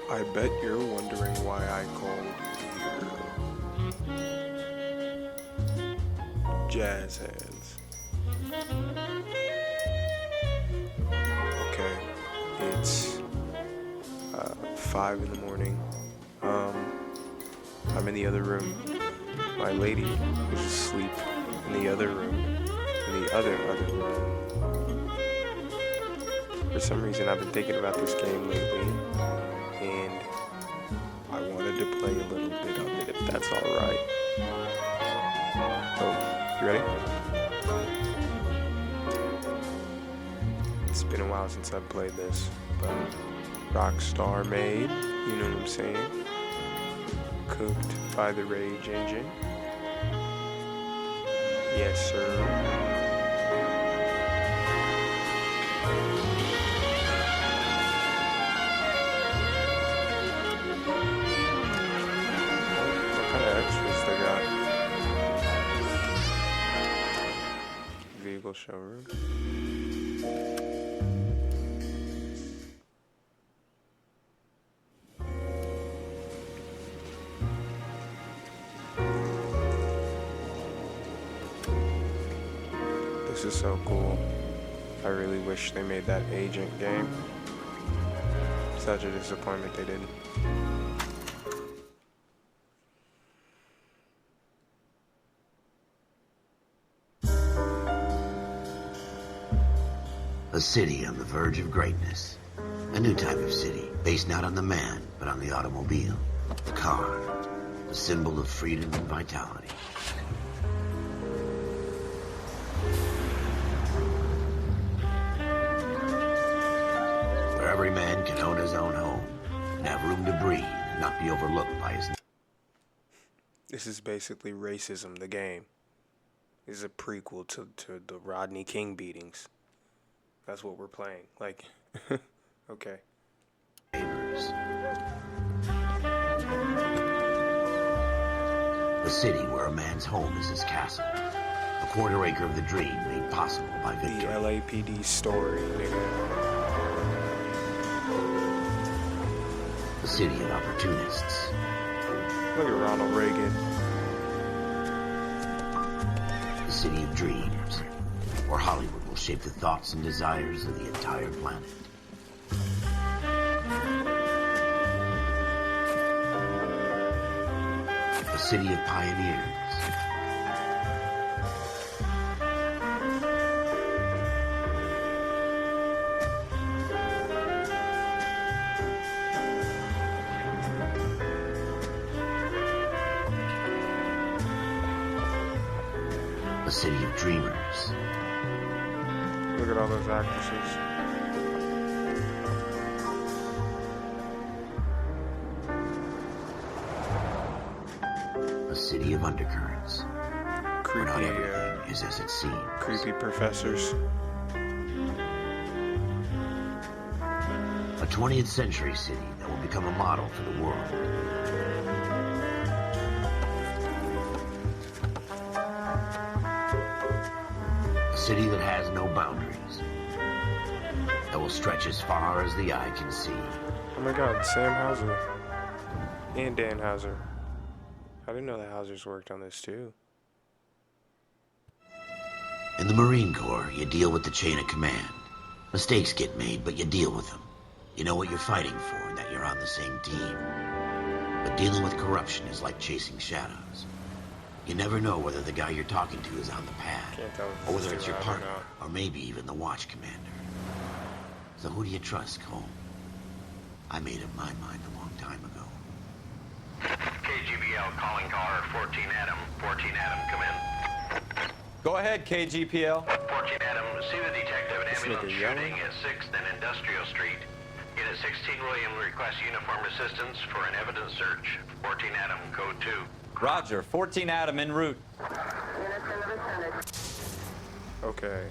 I bet you're wondering why I called here jazz hands. Okay, it's 5 in the morning. I'm in the other room. My lady is asleep in the other room. In the other room. For some reason, I've been thinking about this game lately, and I wanted to play a little bit of it, if that's alright. Oh, you ready? It's been a while since I've played this, but Rockstar made, you know what I'm saying? Cooked by the Rage Engine. Yes, sir. Extras they got. Vehicle showroom. This is so cool. I really wish they made that agent game. Such a disappointment they didn't. A city on the verge of greatness. A new type of city, based not on the man, but on the automobile. The car. A symbol of freedom and vitality. Where every man can own his own home, and have room to breathe, and not be overlooked by his... This is basically Racism, the game. This is a prequel to the Rodney King beatings. That's what we're playing. Like, okay. Neighbors. A city where a man's home is his castle. A quarter acre of the dream made possible by victory. The LAPD story, nigga. A city of opportunists. Look at Ronald Reagan. A city of dreams. Where Hollywood will shape the thoughts and desires of the entire planet. A city of pioneers. A city of dreamers. Look at all those actresses. A city of undercurrents. Where not Creepy, everything is as it seems. creepy professors. A 20th century city that will become a model for the world. A city that has no boundaries. That will stretch as far as the eye can see. Oh my god, Sam Hauser. And Dan Hauser. I didn't know the Hausers worked on this too. In the Marine Corps, you deal with the chain of command. Mistakes get made, but you deal with them. You know what you're fighting for and that you're on the same team. But dealing with corruption is like chasing shadows. You never know whether the guy you're talking to is on the pad, or whether it's your partner, or maybe even the watch commander. So who do you trust, Cole? I made up my mind a long time ago. KGBL calling caller 14 Adam. 14 Adam, come in. Go ahead, KGPL. 14 Adam, see the detective and ambulance shooting at 6th and Industrial Street. Unit 16 William requests uniform assistance for an evidence search. 14 Adam, code 2. Roger, 14 Adam en route. Okay.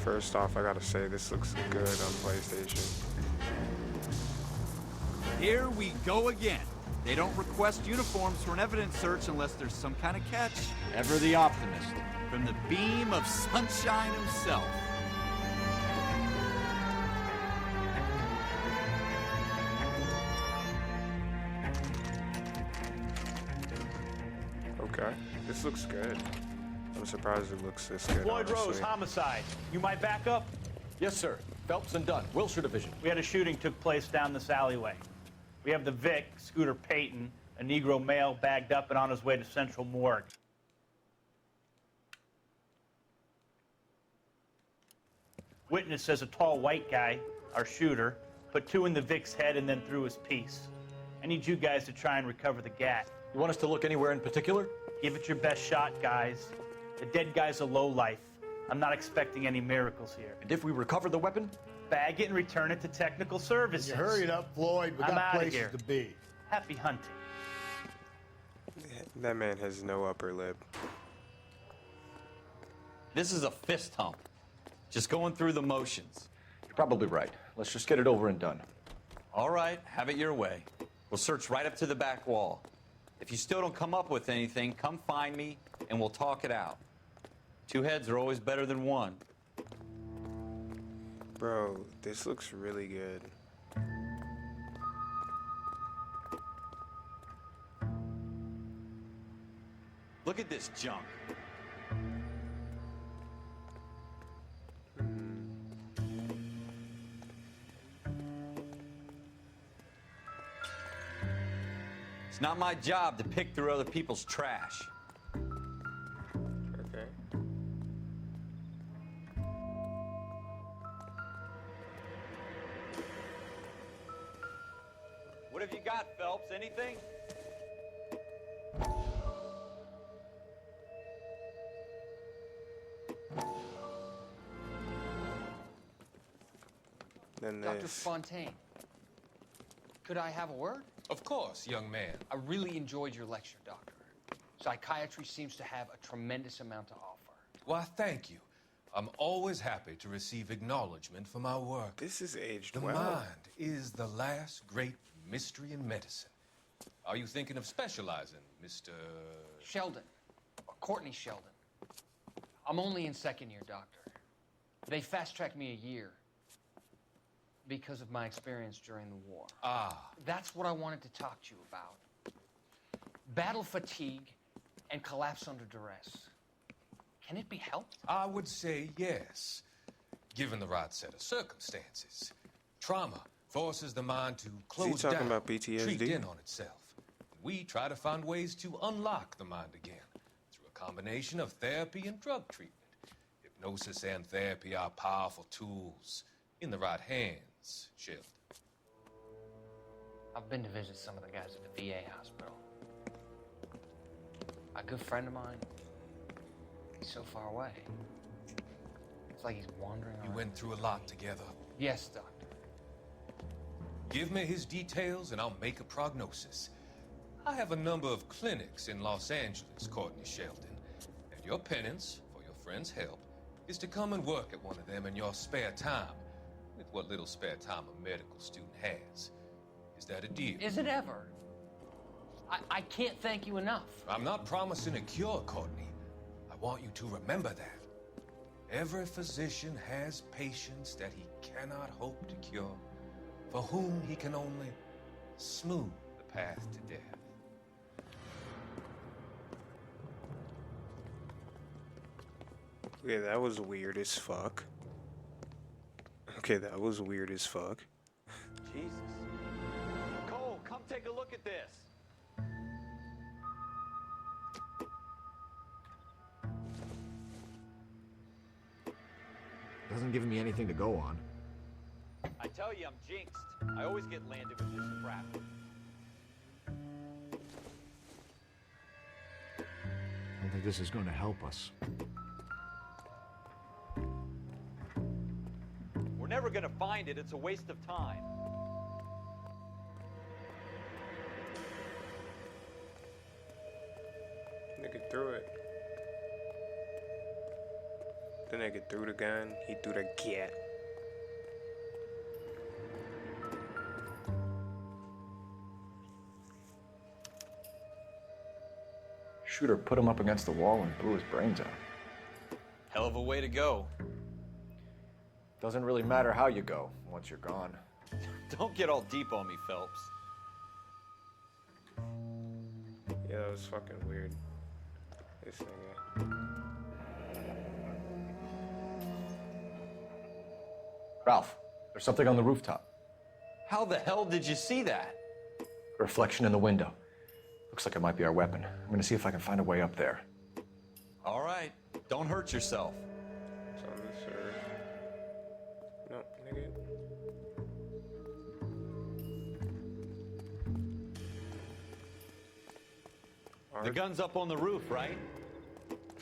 First off, I gotta say, this looks good on PlayStation. Here we go again. They don't request uniforms for an evidence search unless there's some kind of catch. Ever the optimist. From the beam of sunshine himself. Okay, this looks good. I'm surprised it looks this good, Floyd Rose, honestly. homicide. You might back up? Yes, sir. Phelps and Dunn, Wilshire Division. We had a shooting took place down this alleyway. We have the Vic, Scooter Payton, a Negro male bagged up and on his way to Central Morgue. Witness says a tall white guy, our shooter, put 2 in the Vic's head and then threw his piece. I need you guys to try and recover the gat. You want us to look anywhere in particular? Give it your best shot, guys. The dead guy's a lowlife. I'm not expecting any miracles here. And if we recover the weapon? Bag it and return it to technical services. You hurry it up, Floyd. We I'm got outta places here. to be. Happy hunting. That man has no upper lip. This is a fist hump. Just going through the motions. You're probably right. Let's just get it over and done. All right, have it your way. We'll search right up to the back wall. If you still don't come up with anything, come find me and we'll talk it out. 2 heads are always better than 1. Bro, this looks really good. Look at this junk. It's not my job to pick through other people's trash. Okay. What have you got, Phelps? Anything? Then Dr. this. Fontaine, could I have a word? Of course, young man. I really enjoyed your lecture, Doctor. Psychiatry seems to have a tremendous amount to offer. Why, thank you. I'm always happy to receive acknowledgement for my work. This is aged The well. mind is the last great mystery in medicine. Are you thinking of specializing, Mr. Sheldon, or Courtney Sheldon. I'm only in 2nd year, Doctor. They fast-tracked me a year because of my experience during the war. Ah, That's what I wanted to talk to you about. Battle fatigue and collapse under duress. Can it be helped? I would say yes, given the right set of circumstances. Trauma forces the mind to close talking down, about PTSD? treat in on itself. We try to find ways to unlock the mind again through a combination of therapy and drug treatment. Hypnosis and therapy are powerful tools in the right hands, Sheldon. I've been to visit some of the guys at the VA hospital. A good friend of mine, he's so far away. It's like he's wandering You around. went through a lot together. Yes, Doctor. Give me his details and I'll make a prognosis. I have a number of clinics in Los Angeles, Courtney Sheldon, and your penance for your friend's help is to come and work at one of them in your spare time, with what little spare time a medical student has. Is that a deal? Is it ever? I can't thank you enough. I'm not promising a cure, Courtney. I want you to remember that. Every physician has patients that he cannot hope to cure, for whom he can only smooth the path to death. Okay, that was weird as fuck. Okay, that was weird as fuck. Jesus. Cole, come take a look at this. Doesn't give me anything to go on. I tell you, I'm jinxed. I always get landed with this crap. I don't think this is going to help us. We're never gonna find it. It's a waste of time. Nigga threw it. The nigga threw the gun. He threw the gat. Shooter put him up against the wall and blew his brains out. Hell of a way to go. Doesn't really matter how you go once you're gone. Don't get all deep on me, Phelps. Yeah, that was fucking weird. This nigga. Ralph, there's something on the rooftop. How the hell did you see that? A reflection in the window. Looks like it might be our weapon. I'm gonna see if I can find a way up there. All right, don't hurt yourself. It's on this earth. No, nigga. The gun's up on the roof, right?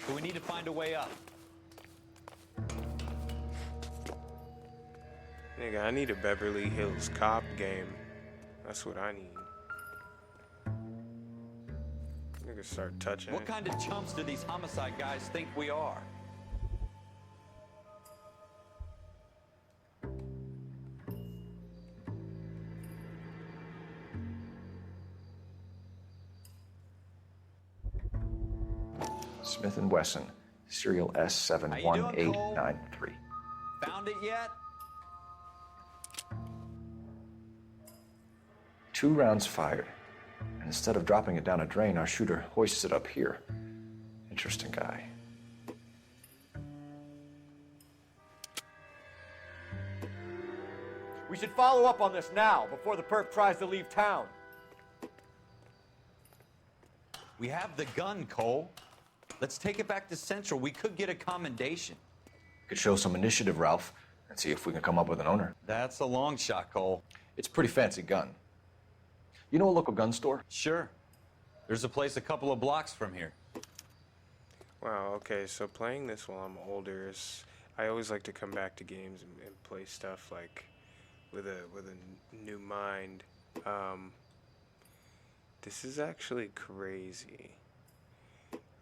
So we need to find a way up. Nigga, I need a Beverly Hills Cop game. That's what I need. Nigga start touching What it. kind of chumps do these homicide guys think we are? Smith & Wesson, serial S71893. Found it yet? 2 rounds fired. And instead of dropping it down a drain, our shooter hoists it up here. Interesting guy. We should follow up on this now, before the perp tries to leave town. We have the gun, Cole. Let's take it back to Central. We could get a commendation. Could show some initiative, Ralph, and see if we can come up with an owner. That's a long shot, Cole. It's a pretty fancy gun. You know a local gun store? Sure. There's a place a couple of blocks from here. Wow, okay, so playing this while I'm older is... I always like to come back to games and play stuff like with a new mind. This is actually crazy.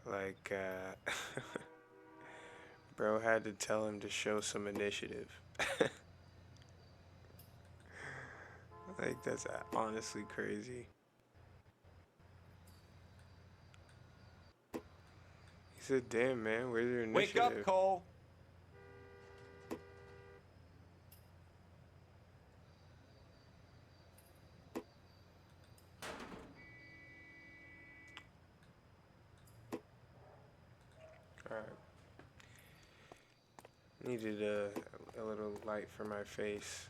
Like, bro had to tell him to show some initiative. Like, that's honestly crazy. He said, damn, man, where's your initiative? Wake up, Cole. Alright. Needed a little light for my face.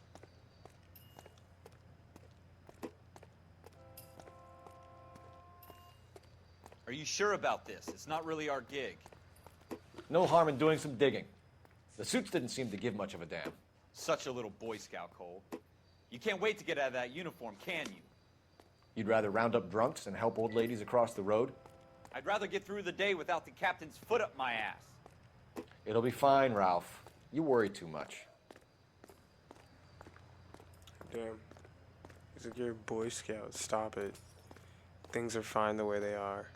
Are you sure about this? It's not really our gig. No harm in doing some digging. The suits didn't seem to give much of a damn. Such a little Boy Scout, Cole. You can't wait to get out of that uniform, can you? You'd rather round up drunks and help old ladies across the road? I'd rather get through the day without the captain's foot up my ass. It'll be fine, Ralph. You worry too much. Damn. He's like, you're a Boy Scout. Stop it. Things are fine the way they are.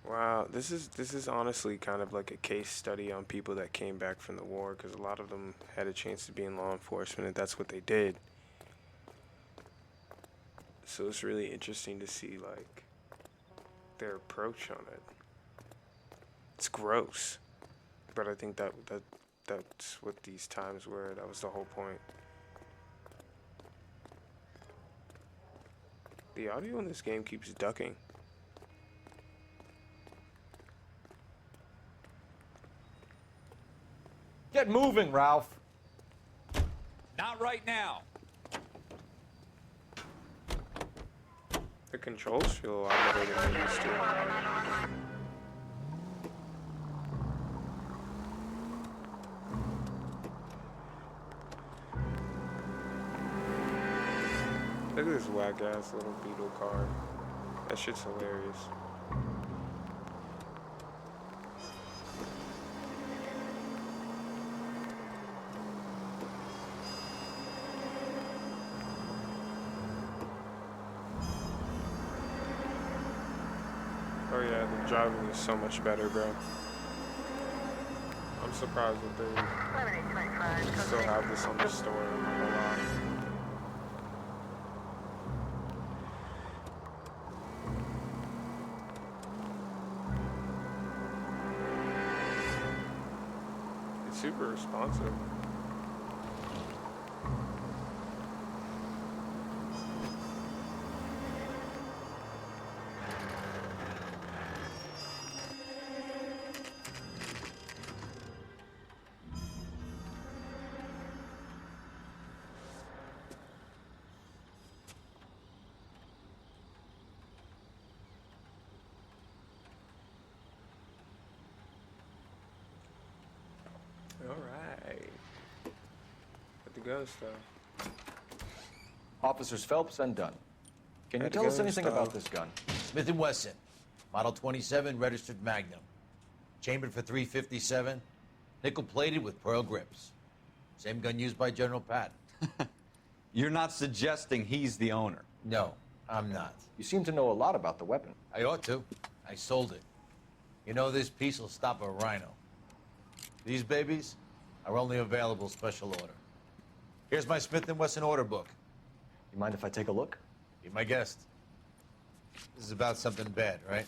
Wow, this is honestly kind of like a case study on people that came back from the war, because a lot of them had a chance to be in law enforcement, and that's what they did. So it's really interesting to see, like, their approach on it. It's gross, but I think that's what these times were. That was the whole point. The audio in this game keeps ducking. Get moving, Ralph. Not right now. The controls feel a lot better than they used to. Look at this whack ass little Beetle car. That shit's hilarious. Oh yeah, the driving is so much better, bro. I'm surprised that they still have this on the store. I'm not gonna lie. It's super responsive. gun stuff. Officers Phelps and Dunn. Can you Had the tell us gun anything stuff. about this gun? Smith & Wesson, Model 27, registered Magnum. Chambered for .357, nickel-plated with pearl grips. Same gun used by General Patton. You're not suggesting he's the owner? No, I'm not. You seem to know a lot about the weapon. I ought to. I sold it. You know, this piece will stop a rhino. These babies are only available special order. Here's my Smith & Wesson order book. You mind if I take a look? Be my guest. This is about something bad, right?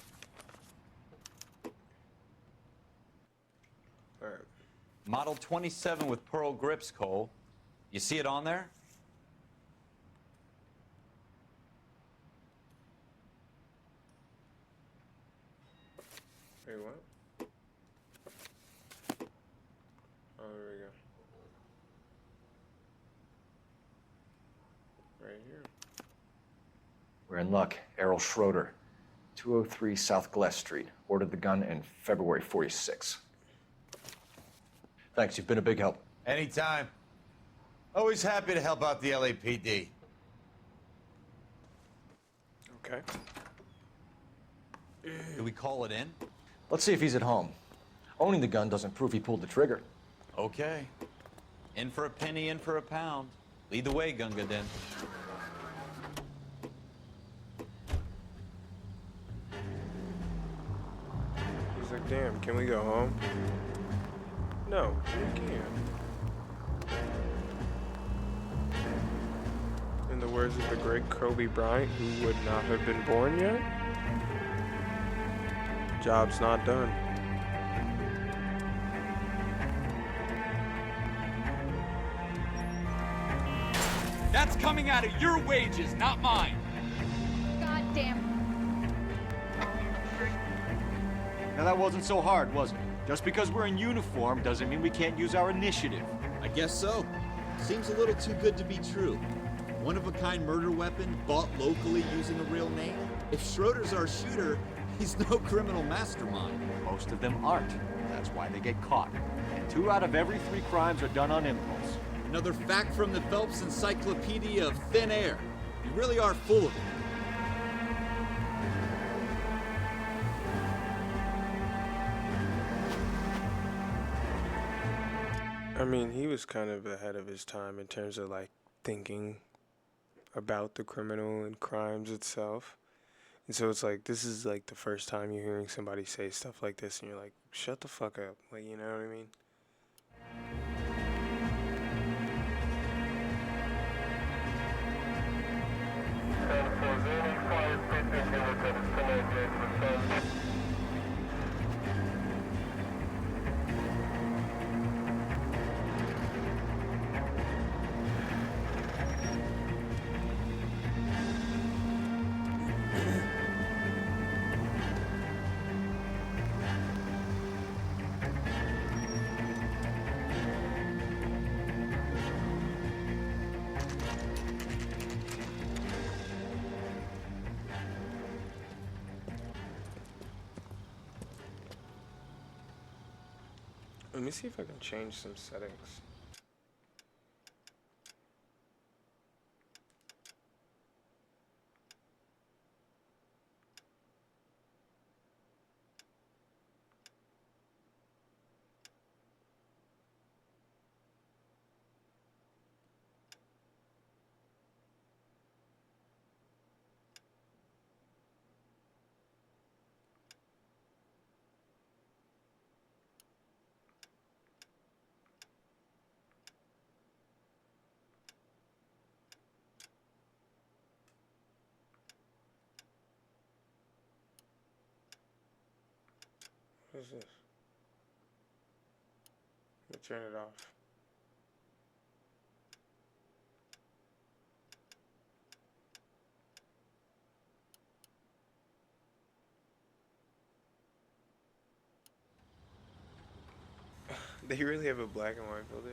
All right. Model 27 with pearl grips, Cole. You see it on there? Wait, what? Oh, there we go. Right here. We're in luck. Errol Schroeder, 203 South Glass Street. Ordered the gun in February '46. Thanks, you've been a big help. Anytime. Always happy to help out the LAPD. Okay. Do we call it in? Let's see if he's at home. Owning the gun doesn't prove he pulled the trigger. Okay. In for a penny, in for a pound. Lead the way, Gunga Din. He's like, damn, can we go home? No, we can't. In the words of the great Kobe Bryant, who would not have been born yet, job's not done. That's coming out of your wages, not mine. Goddamn. Now that wasn't so hard, was it? Just because we're in uniform doesn't mean we can't use our initiative. I guess so. Seems a little too good to be true. One-of-a-kind murder weapon bought locally using a real name? If Schroeder's our shooter, he's no criminal mastermind. Most of them aren't. That's why they get caught. 2 out of every 3 crimes are done on impulse. Another fact from the Phelps Encyclopedia of Thin Air. You really are full of it. I mean, he was kind of ahead of his time in terms of like thinking about the criminal and crimes itself. And so it's like, this is like the first time you're hearing somebody say stuff like this and you're like, shut the fuck up. Like, you know what I mean? Let me see if I can change some settings. What is this? Let me turn it off. They really have a black and white filter?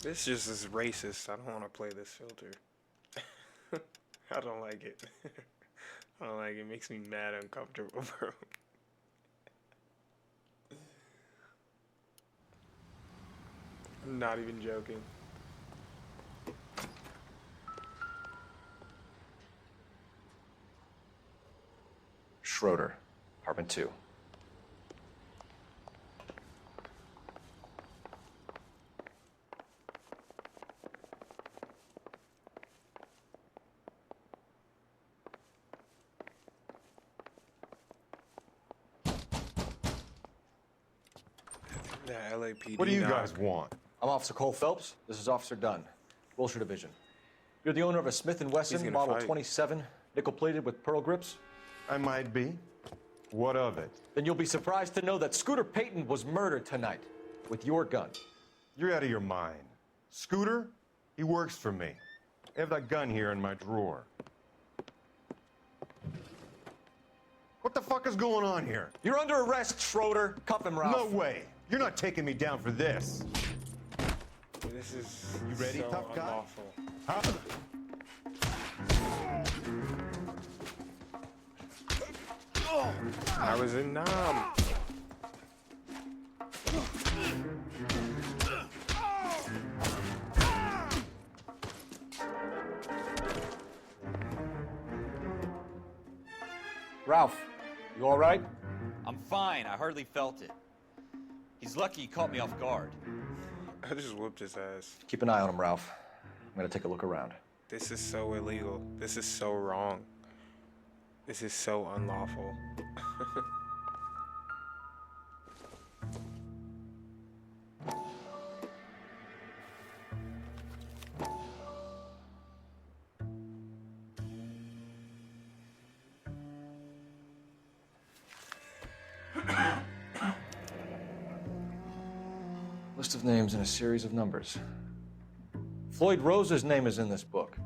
This just is racist. I don't want to play this filter. I don't like it. I don't like it. It makes me mad uncomfortable, bro. I'm not even joking. Schroeder, apartment 2. The LAPD. What do you knock. guys want? I'm Officer Cole Phelps. This is Officer Dunn, Wilshire Division. You're the owner of a Smith & He's Wesson gonna Model fight. 27, nickel-plated with pearl grips? I might be. What of it? Then you'll be surprised to know that Scooter Payton was murdered tonight with your gun. You're out of your mind. Scooter? He works for me. I have that gun here in my drawer. What the fuck is going on here? You're under arrest, Schroeder. Cuff him, Ralph. No way. You're not taking me down for this. This is You ready, so tough guy? unlawful. Huh? I was in Nam. Ralph, you all right? I'm fine. I hardly felt it. He's lucky he caught me off guard. I just whooped his ass. Keep an eye on him, Ralph. I'm gonna take a look around. This is so illegal. This is so wrong. This is so unlawful. List of names and a series of numbers. Floyd Rose's name is in this book.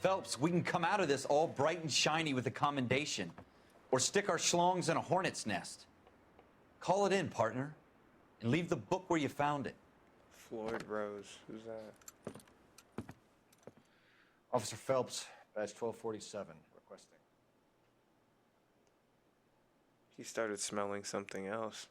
Phelps, we can come out of this all bright and shiny with a commendation. Or stick our schlongs in a hornet's nest. Call it in, partner. And leave the book where you found it. Floyd Rose. Who's that? Officer Phelps, badge 1247, requesting. He started smelling something else.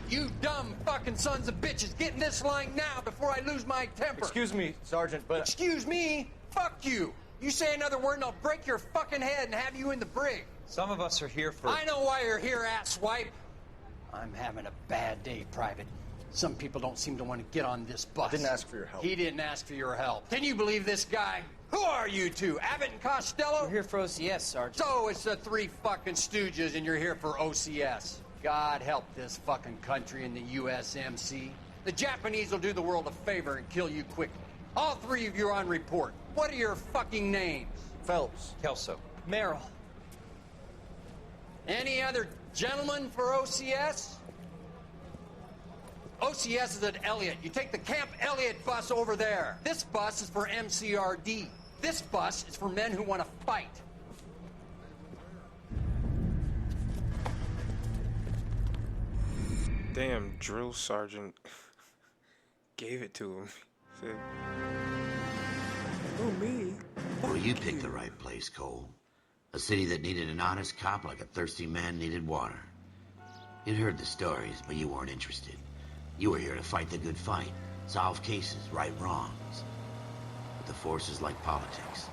You dumb fucking sons of bitches, get in this line now before I lose my temper. Excuse me, Sergeant, but... Excuse me? Fuck you. You say another word and I'll break your fucking head and have you in the brig. Some of us are here for... I know why you're here, asswipe. I'm having a bad day, Private. Some people don't seem to want to get on this bus. I didn't ask for your help. He didn't ask for your help. Can you believe this guy? Who are you two? Abbott and Costello? We're here for OCS, Sergeant. So it's the three fucking stooges and you're here for OCS. God help this fucking country and the USMC. The Japanese will do the world a favor and kill you quickly. All three of you are on report. What are your fucking names? Phelps. Kelso. Merrill. Any other gentlemen for OCS? OCS is at Elliott. You take the Camp Elliott bus over there. This bus is for MCRD. This bus is for men who want to fight. Damn, drill sergeant gave it to him. Said, "Oh, me." Well, you picked the right place, Cole. A city that needed an honest cop like a thirsty man needed water. You'd heard the stories, but you weren't interested. You were here to fight the good fight, solve cases, right wrongs. But the force is like politics.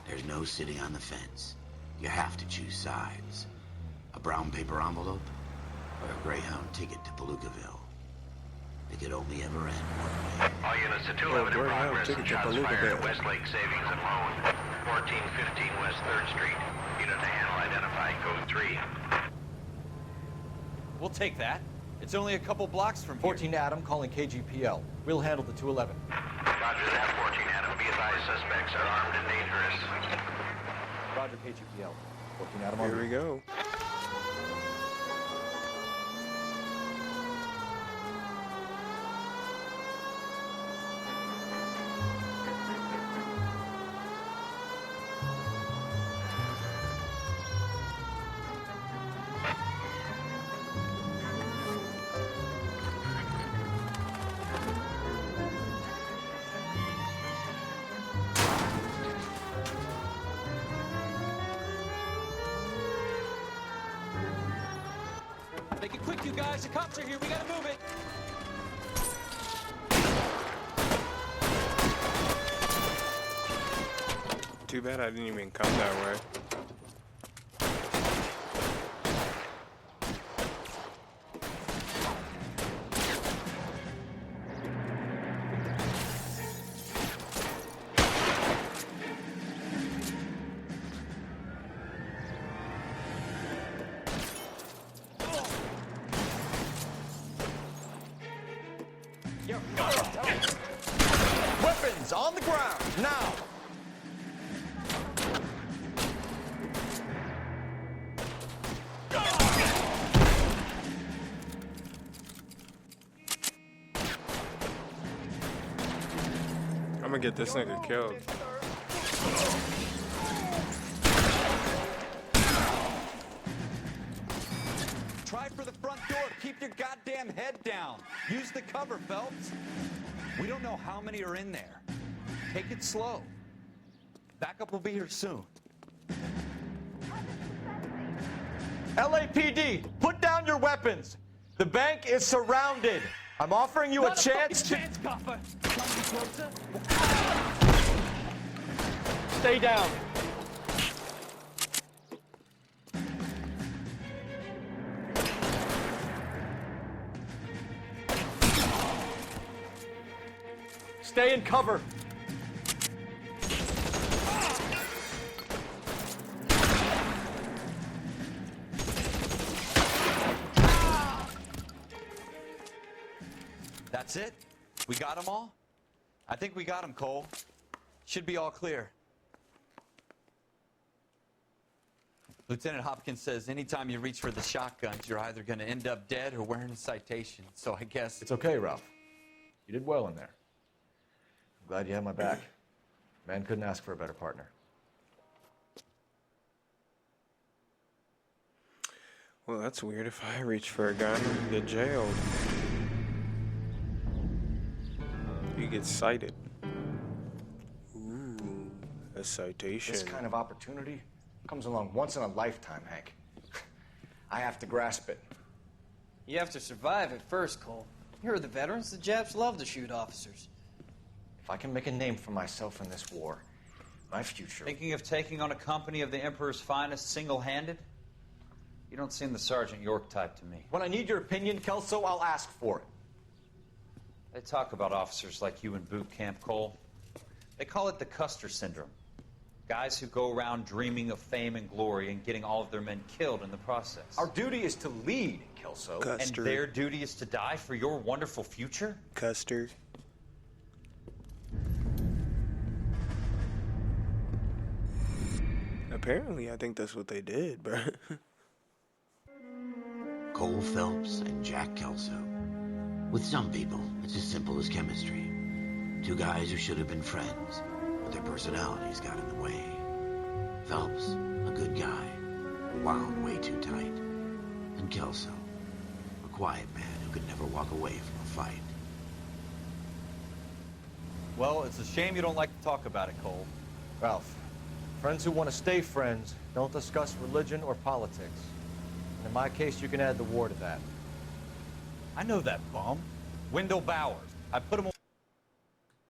There's no sitting on the fence. You have to choose sides. A brown paper envelope or a Greyhound ticket to Palookaville. It could only ever end one way. All units to 211 in Greyhound progress. ticket to Shots fired Palookaville. at Westlake Savings and Loan. 1415 West 3rd Street. Unit to handle identified code 3. We'll take that. It's only a couple blocks from here. 14 Adam calling KGPL. We'll handle the 211. Roger that, 14 Adam. Be advised, suspects are armed and dangerous. Roger, KGPL. 14 Adam on Here we go. Make it quick, you guys. The cops are here. We gotta move it. Too bad I didn't even come that way. Weapons on the ground, now! I'm gonna get this nigga killed. Try for the front door. Keep your goddamn head down. Use the cover, Phelps. We don't know how many are in there. Take it slow. Backup will be here soon. LAPD, put down your weapons. The bank is surrounded. I'm offering you a chance to... Chance, copper. Closer. Stay down. Stay in cover. That's it? We got them all? I think we got them, Cole. Should be all clear. Lieutenant Hopkins says anytime you reach for the shotguns, you're either going to end up dead or wearing a citation. So I guess... It's okay, Ralph. You did well in there. I'm glad you had my back. Man couldn't ask for a better partner. Well, that's weird. If I reach for a gun and get jailed, you get cited. Ooh, a citation. This kind of opportunity comes along once in a lifetime, Hank. I have to grasp it. You have to survive it first, Cole. You're the veterans. The Japs love to shoot officers. If I can make a name for myself in this war, my future... Thinking of taking on a company of the Emperor's finest single-handed? You don't seem the Sergeant York type to me. When I need your opinion, Kelso, I'll ask for it. They talk about officers like you in boot camp, Cole. They call it the Custer syndrome. Guys who go around dreaming of fame and glory and getting all of their men killed in the process. Our duty is to lead, Kelso. Custer. And their duty is to die for your wonderful future? Custer. Apparently, I think that's what they did, bro. Cole Phelps and Jack Kelso. With some people, it's as simple as chemistry. Two guys who should have been friends, but their personalities got in the way. Phelps, a good guy, wound way too tight. And Kelso, a quiet man who could never walk away from a fight. Well, it's a shame you don't like to talk about it, Cole. Ralph, friends who want to stay friends don't discuss religion or politics. And in my case, you can add the war to that. I know that bum. Wendell Bowers. I put him